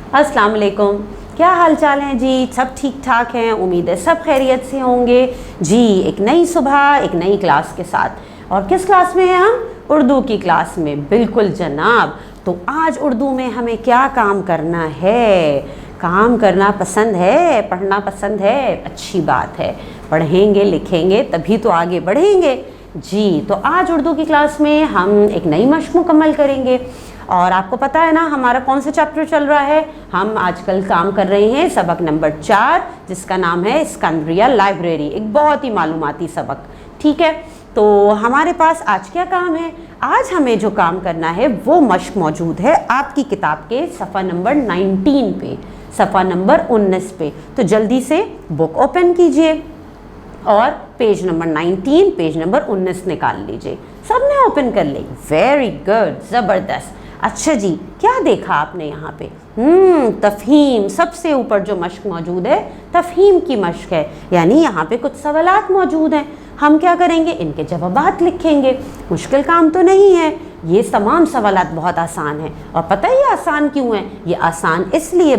अस्सलाम वालेकुम। क्या हाल चाल हैं जी? सब ठीक ठाक हैं, उम्मीद है सब खैरियत से होंगे जी। एक नई सुबह, एक नई क्लास के साथ। और किस क्लास में हैं हम? उर्दू की क्लास में। बिल्कुल जनाब। तो आज उर्दू में हमें क्या काम करना है? काम करना पसंद है, पढ़ना पसंद है, अच्छी बात है। पढ़ेंगे लिखेंगे तभी तो आगे बढ़ेंगे जी। तो आज उर्दू की क्लास में हम एक नई मशक मुकम्मल करेंगे। और आपको पता है ना हमारा कौन सा चैप्टर चल रहा है? हम आजकल काम कर रहे हैं सबक नंबर 4, जिसका नाम है सिकंदरिया लाइब्रेरी। एक बहुत ही मालूमाती सबक, ठीक है। तो हमारे पास आज क्या काम है? आज हमें जो काम करना है वो मशक मौजूद है आपकी किताब के सफ़ा नंबर 19 पे, सफ़ा नंबर 19 पे। तो जल्दी से बुक ओपन कीजिए और पेज नंबर 19, पेज नंबर 19 निकाल लीजिए। सबने ओपन कर ली? वेरी गुड, ज़बरदस्त। अच्छा जी, क्या देखा आपने यहाँ पे? तफ़हीम, सबसे ऊपर जो मशक मौजूद है तफ़हीम की मशक है। यानी यहाँ पे कुछ सवालात मौजूद हैं। हम क्या करेंगे? इनके जवाबात लिखेंगे। मुश्किल काम तो नहीं है, ये तमाम सवालात बहुत आसान हैं। और पता है ये आसान क्यों हैं? ये आसान इसलिए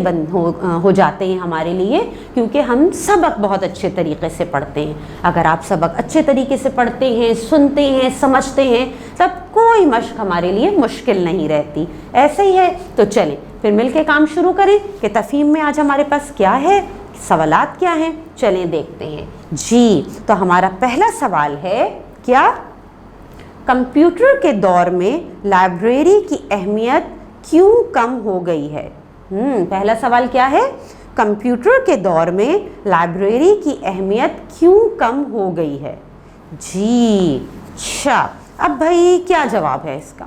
हो जाते हैं हमारे लिए क्योंकि हम सबक बहुत अच्छे तरीके से पढ़ते हैं। अगर आप सबक अच्छे तरीके से पढ़ते हैं, सुनते हैं, समझते हैं, तब कोई मशक हमारे लिए मुश्किल नहीं रहती। ऐसे ही है। तो चलें फिर मिलके काम शुरू करें कि तफ़हीम में आज हमारे पास क्या है, सवालात क्या हैं। चलें देखते हैं जी। तो हमारा पहला सवाल है क्या? कंप्यूटर के दौर में लाइब्रेरी की अहमियत क्यों कम हो गई है? पहला सवाल क्या है? कंप्यूटर के दौर में लाइब्रेरी की अहमियत क्यों कम हो गई है जी। अच्छा, अब भाई क्या जवाब है इसका?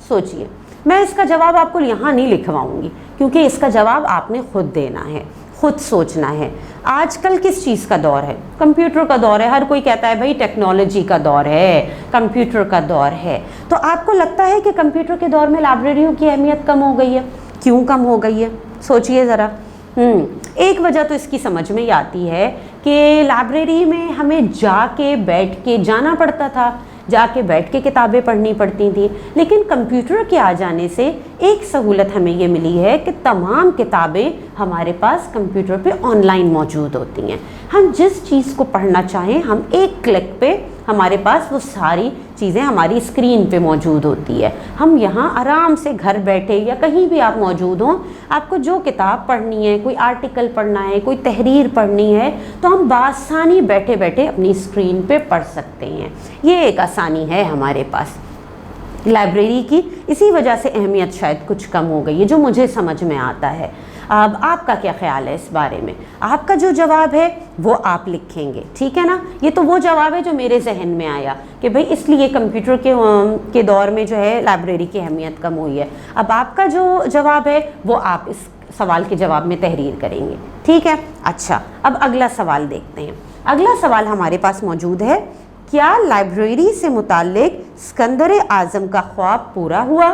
सोचिए। मैं इसका जवाब आपको यहाँ नहीं लिखवाऊंगी क्योंकि इसका जवाब आपने खुद देना है, खुद सोचना है। आजकल किस चीज़ का दौर है? कंप्यूटर का दौर है। हर कोई कहता है भाई टेक्नोलॉजी का दौर है, कंप्यूटर का दौर है। तो आपको लगता है कि कंप्यूटर के दौर में लाइब्रेरियों की अहमियत कम हो गई है? क्यों कम हो गई है? सोचिए ज़रा। एक वजह तो इसकी समझ में ही आती है कि लाइब्रेरी में हमें जाके बैठ के जाना पड़ता था, जाके बैठ के किताबें पढ़नी पड़ती थी। लेकिन कंप्यूटर के आ जाने से एक सहूलत हमें ये मिली है कि तमाम किताबें हमारे पास कंप्यूटर पे ऑनलाइन मौजूद होती हैं। हम जिस चीज़ को पढ़ना चाहें हम एक क्लिक पे हमारे पास वो सारी चीज़ें हमारी स्क्रीन पे मौजूद होती है। हम यहाँ आराम से घर बैठे या कहीं भी आप मौजूद हों, आपको जो किताब पढ़नी है, कोई आर्टिकल पढ़ना है, कोई तहरीर पढ़नी है, तो हम बासानी बैठे बैठे अपनी स्क्रीन पे पढ़ सकते हैं। ये एक आसानी है हमारे पास लाइब्रेरी की। इसी वजह से अहमियत शायद कुछ कम हो गई है, जो मुझे समझ में आता है। अब आपका क्या ख्याल है इस बारे में? आपका जो जवाब है वो आप लिखेंगे, ठीक है ना। ये तो वो जवाब है जो मेरे जहन में आया कि भाई इसलिए कंप्यूटर के दौर में जो है लाइब्रेरी की अहमियत कम हुई है। अब आपका जो जवाब है वो आप इस सवाल के जवाब में तहरीर करेंगे, ठीक है। अच्छा, अब अगला सवाल देखते हैं। अगला सवाल हमारे पास मौजूद है, क्या लाइब्रेरी से मुताल्लिक सिकंदर आज़म का ख्वाब पूरा हुआ?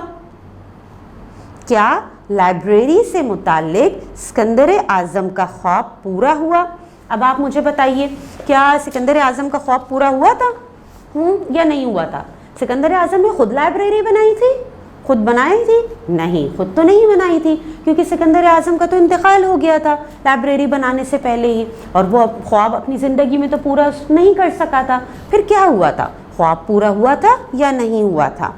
क्या लाइब्रेरी से मुताल्लिक सिकंदर आज़म का ख्वाब पूरा हुआ? अब आप मुझे बताइए, क्या सिकंदर आज़म का ख्वाब पूरा हुआ था या नहीं हुआ था? सिकंदर आज़म ने खुद लाइब्रेरी बनाई थी? खुद बनाई थी? नहीं, खुद तो नहीं बनाई थी क्योंकि सिकंदर आज़म का तो इंतकाल हो गया था लाइब्रेरी बनाने से पहले ही, और वो ख्वाब अपनी ज़िंदगी में तो पूरा नहीं कर सका था। फिर क्या हुआ था? ख्वाब पूरा हुआ था या नहीं हुआ था?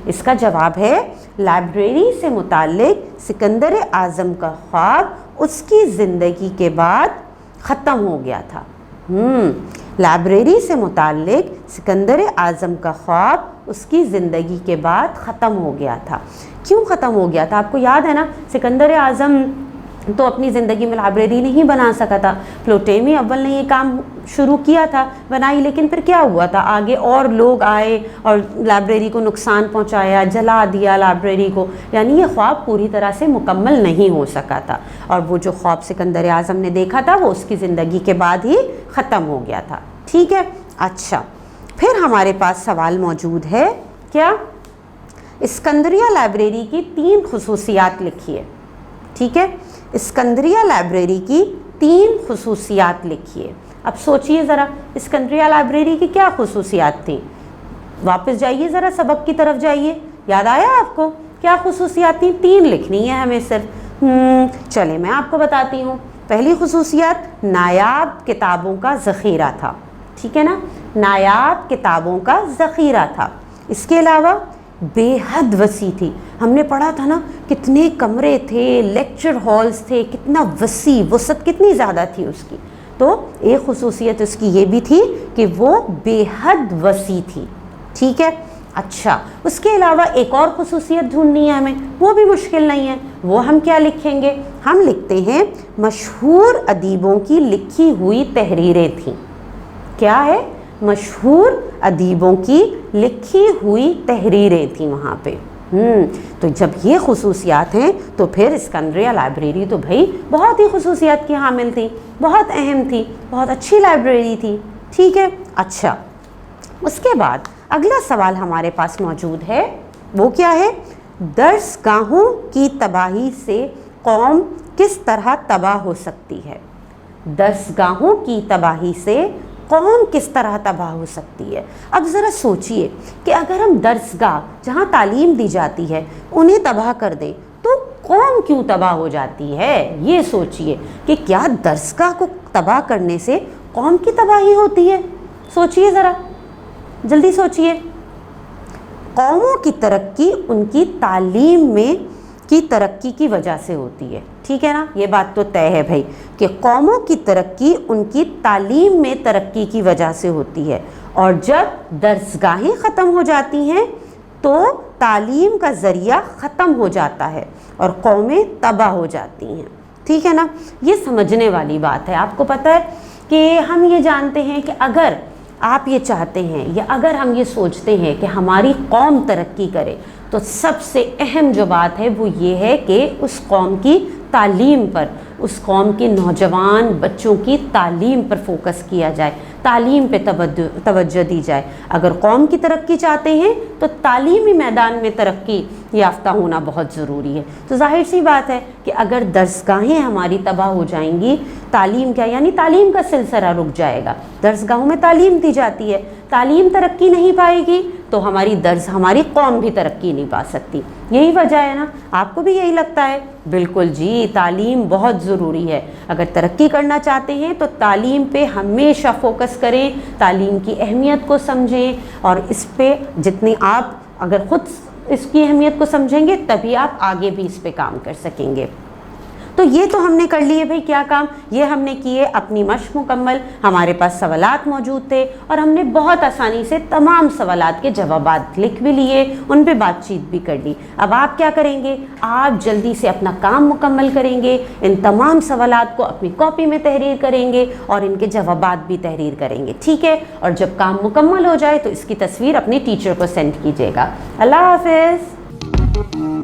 इसका जवाब है लाइब्रेरी से मुताल्लिक सिकंदर आज़म का ख्वाब उसकी ज़िंदगी के बाद ख़त्म हो गया था। लाइब्रेरी से मुताल्लिक सिकंदर आज़म का ख्वाब उसकी ज़िंदगी के बाद ख़त्म हो गया था। क्यों ख़त्म हो गया था? आपको याद है ना, सिकंदर आज़म तो अपनी ज़िंदगी में लाइब्रेरी नहीं बना सका था। प्टोलेमी अव्वल ने ये काम शुरू किया था, बनाई, लेकिन फिर क्या हुआ था? आगे और लोग आए और लाइब्रेरी को नुकसान पहुंचाया, जला दिया लाइब्रेरी को। यानी ये ख्वाब पूरी तरह से मुकम्मल नहीं हो सका था, और वो जो ख्वाब सिकंदर आज़म ने देखा था वो उसकी ज़िंदगी के बाद ही ख़त्म हो गया था, ठीक है। अच्छा, फिर हमारे पास सवाल मौजूद है, क्या? सिकंदरिया लाइब्रेरी की 3 खुसूसियात लिखिए, ठीक है। सिकंदरिया लाइब्रेरी की 3 खुसूसियात लिखिए। अब सोचिए ज़रा, सिकंदरिया लाइब्रेरी की क्या खुसूसियात थी? वापस जाइए ज़रा, सबक की तरफ जाइए। याद आया आपको? क्या खुसूसियात थी? 3 लिखनी है हमें सिर्फ। چلے میں آپ کو بتاتی ہوں. پہلی خصوصیت نایاب کتابوں کا ذخیرہ تھا. ٹھیک ہے نا, نایاب کتابوں کا ذخیرہ تھا. اس کے علاوہ بے حد وسیع تھی. ہم نے پڑھا تھا نا کتنے کمرے تھے, لیکچر ہالز تھے, کتنا وسیع, وسعت کتنی زیادہ تھی اس کی. تو ایک خصوصیت اس کی یہ بھی تھی کہ وہ بے حد وسیع تھی. ٹھیک ہے. اچھا, اس کے علاوہ ایک اور خصوصیت ڈھونڈنی ہے ہمیں, وہ بھی مشکل نہیں ہے. وہ ہم کیا لکھیں گے؟ ہم لکھتے ہیں مشہور ادیبوں کی لکھی ہوئی تحریریں تھیں. کیا ہے؟ مشہور ادیبوں کی لکھی ہوئی تحریریں تھیں وہاں پہ. تو جب یہ خصوصیات ہیں تو پھر اسکندریہ لائبریری تو بھائی بہت ہی خصوصیات کی حامل تھی, بہت اہم تھی, بہت اچھی لائبریری تھی. ٹھیک ہے. اچھا, اس کے بعد اگلا سوال ہمارے پاس موجود ہے, وہ کیا ہے؟ درس گاہوں کی تباہی سے قوم کس طرح تباہ ہو سکتی ہے؟ درس گاہوں کی تباہی سے قوم کس طرح تباہ ہو سکتی ہے؟ اب ذرا سوچئے کہ اگر ہم درسگاہ جہاں تعلیم دی جاتی ہے انہیں تباہ کر دیں تو قوم کیوں تباہ ہو جاتی ہے؟ یہ سوچئے کہ کیا درسگاہ کو تباہ کرنے سے قوم کی تباہی ہوتی ہے؟ سوچئے ذرا, جلدی سوچئے. قوموں کی ترقی ان کی تعلیم میں کی ترقی کی وجہ سے ہوتی ہے. ٹھیک ہے نا, یہ بات تو طے ہے بھائی کہ قوموں کی ترقی ان کی تعلیم میں ترقی کی وجہ سے ہوتی ہے, اور جب درسگاہیں ختم ہو جاتی ہیں تو تعلیم کا ذریعہ ختم ہو جاتا ہے اور قومیں تباہ ہو جاتی ہیں. ٹھیک ہے نا, یہ سمجھنے والی بات ہے. آپ کو پتہ ہے کہ ہم یہ جانتے ہیں کہ اگر آپ یہ چاہتے ہیں یا اگر ہم یہ سوچتے ہیں کہ ہماری قوم ترقی کرے تو سب سے اہم جو بات ہے وہ یہ ہے کہ اس قوم کی تعلیم پر, اس قوم کے نوجوان بچوں کی تعلیم پر فوکس کیا جائے, تعلیم پہ توجہ دی جائے. اگر قوم کی ترقی چاہتے ہیں تو تعلیمی میدان میں ترقی یافتہ ہونا بہت ضروری ہے. تو ظاہر سی بات ہے کہ اگر درسگاہیں ہماری تباہ ہو جائیں گی, تعلیم کیا یعنی تعلیم کا سلسلہ رک جائے گا. درسگاہوں میں تعلیم دی جاتی ہے, تعلیم ترقی نہیں پائے گی تو ہماری قوم بھی ترقی نہیں پا سکتی. یہی وجہ ہے نا, آپ کو بھی یہی لگتا ہے؟ بالکل جی, تعلیم بہت ضروری ہے. اگر ترقی کرنا چاہتے ہیں تو تعلیم پہ ہمیشہ فوکس کریں, تعلیم کی اہمیت کو سمجھیں, اور اس پہ جتنی آپ اگر خود اس کی اہمیت کو سمجھیں گے تبھی آپ آگے بھی اس پہ کام کر سکیں گے. تو یہ تو ہم نے کر لیے بھائی کیا کام, یہ ہم نے کیے اپنی مشق مکمل. ہمارے پاس سوالات موجود تھے اور ہم نے بہت آسانی سے تمام سوالات کے جوابات لکھ بھی لیے, ان پہ بات چیت بھی کر لی. اب آپ کیا کریں گے؟ آپ جلدی سے اپنا کام مکمل کریں گے, ان تمام سوالات کو اپنی کاپی میں تحریر کریں گے اور ان کے جوابات بھی تحریر کریں گے. ٹھیک ہے, اور جب کام مکمل ہو جائے تو اس کی تصویر اپنے ٹیچر کو سینڈ کیجیے گا. اللہ حافظ.